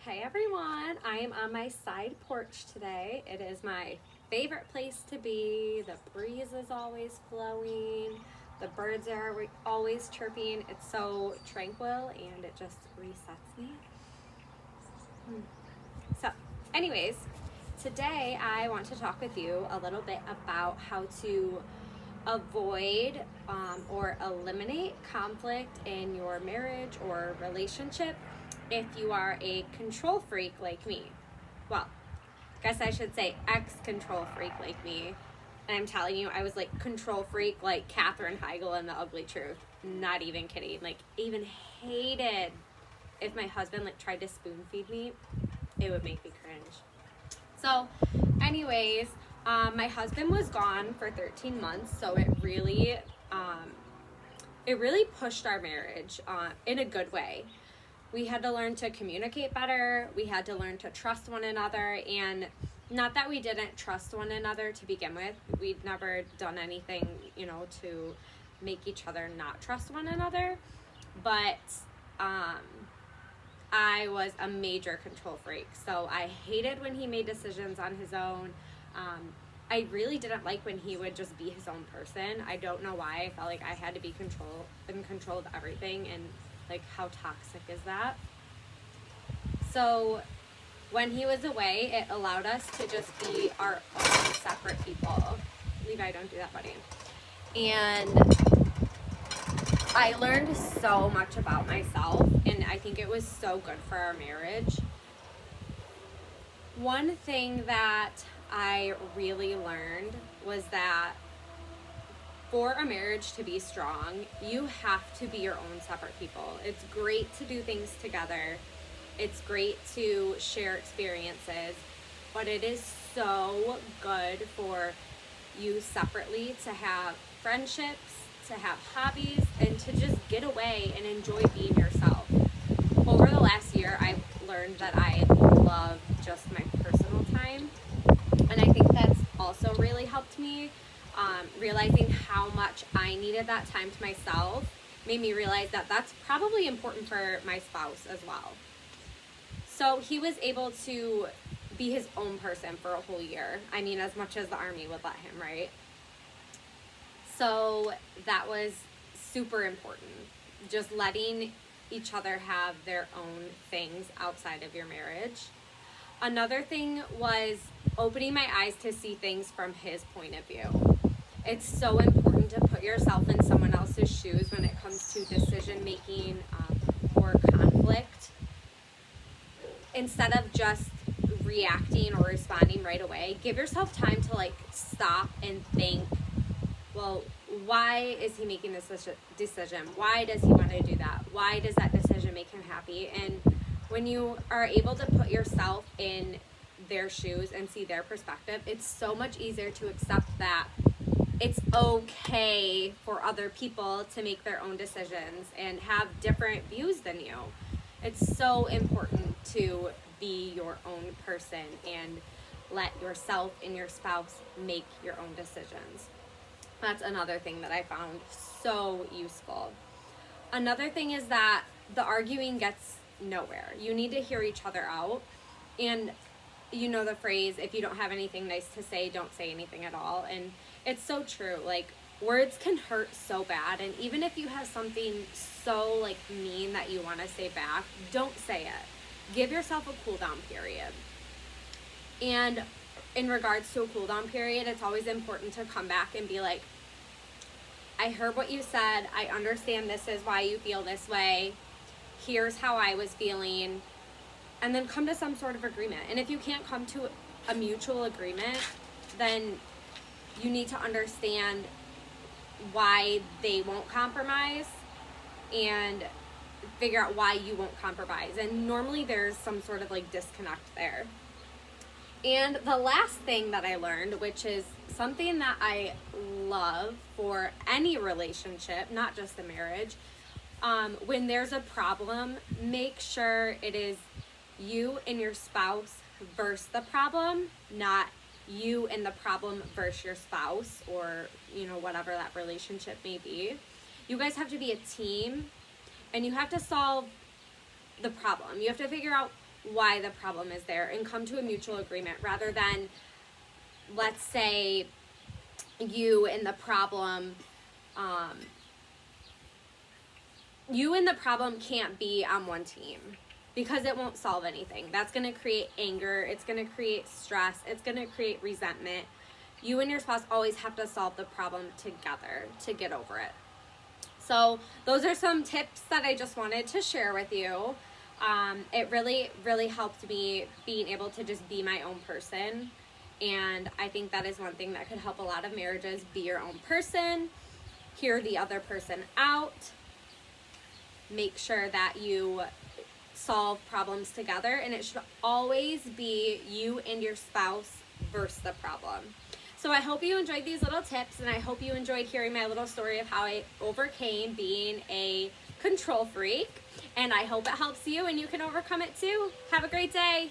Hey everyone, I am on my side porch today. It is my favorite place to be. The breeze is always flowing, the birds are always chirping. It's so tranquil and it just resets me. So, anyways, today I want to talk with you a little bit about how to avoid or eliminate conflict in your marriage or relationship if you are a control freak like me. Well, guess I should say ex-control freak like me. And I'm telling you, I was like control freak like Katherine Heigl in The Ugly Truth. Not even kidding. Like, even hated if my husband like tried to spoon feed me. It would make me cringe. So, anyways, my husband was gone for 13 months, so it really pushed our marriage in a good way. We had to learn to communicate better. We had to learn to trust one another, and not that we didn't trust one another to begin with. We'd never done anything, to make each other not trust one another, but I was a major control freak, so I hated when he made decisions on his own. I really didn't like when he would just be his own person. I don't know why. I felt like I had to be in control of everything, and like, how toxic is that? So when he was away, it allowed us to just be our own separate people. Levi, don't do that, buddy. And I learned so much about myself, and I think it was so good for our marriage. One thing that I really learned was that for a marriage to be strong, you have to be your own separate people. It's great to do things together. It's great to share experiences, but it is so good for you separately to have friendships, to have hobbies, and to just get away and enjoy being yourself. Over the last year, I've learned that I love just my personal time, and I think that's also really helped me. Realizing how much I needed that time to myself made me realize that that's probably important for my spouse as well. So he was able to be his own person for a whole year. I mean, as much as the Army would let him, right? So that was super important. Just letting each other have their own things outside of your marriage. Another thing was opening my eyes to see things from his point of view. It's so important to put yourself in someone else's shoes when it comes to decision making or conflict. Instead of just reacting or responding right away, give yourself time to stop and think, well, why is he making this decision? Why does he want to do that? Why does that decision make him happy? And when you are able to put yourself in their shoes and see their perspective, it's so much easier to accept that it's okay for other people to make their own decisions and have different views than you. It's so important to be your own person and let yourself and your spouse make your own decisions. That's another thing that I found so useful. Another thing is that the arguing gets nowhere. You need to hear each other out. And you know the phrase, if you don't have anything nice to say, don't say anything at all. And it's so true. Like, words can hurt so bad. And even if you have something so mean that you want to say back, don't say it. Give yourself a cool down period. And in regards to a cool down period, it's always important to come back and be like, I heard what you said. I understand this is why you feel this way. Here's how I was feeling. And then come to some sort of agreement. And if you can't come to a mutual agreement, then you need to understand why they won't compromise and figure out why you won't compromise. And normally there's some sort of disconnect there. And the last thing that I learned, which is something that I love for any relationship, not just a marriage, when there's a problem, make sure it is you and your spouse versus the problem, not you and the problem versus your spouse or, whatever that relationship may be. You guys have to be a team, and you have to solve the problem. You have to figure out why the problem is there and come to a mutual agreement, rather than, let's say, you and the problem can't be on one team, because it won't solve anything. That's going to create anger. It's going to create stress. It's going to create resentment. You and your spouse always have to solve the problem together to get over it. So those are some tips that I just wanted to share with you. It really, really helped me being able to just be my own person. And I think that is one thing that could help a lot of marriages. Be your own person. Hear the other person out. Make sure that you solve problems together. And it should always be you and your spouse versus the problem. So I hope you enjoyed these little tips, and I hope you enjoyed hearing my little story of how I overcame being a control freak. And I hope it helps you and you can overcome it too. Have a great day.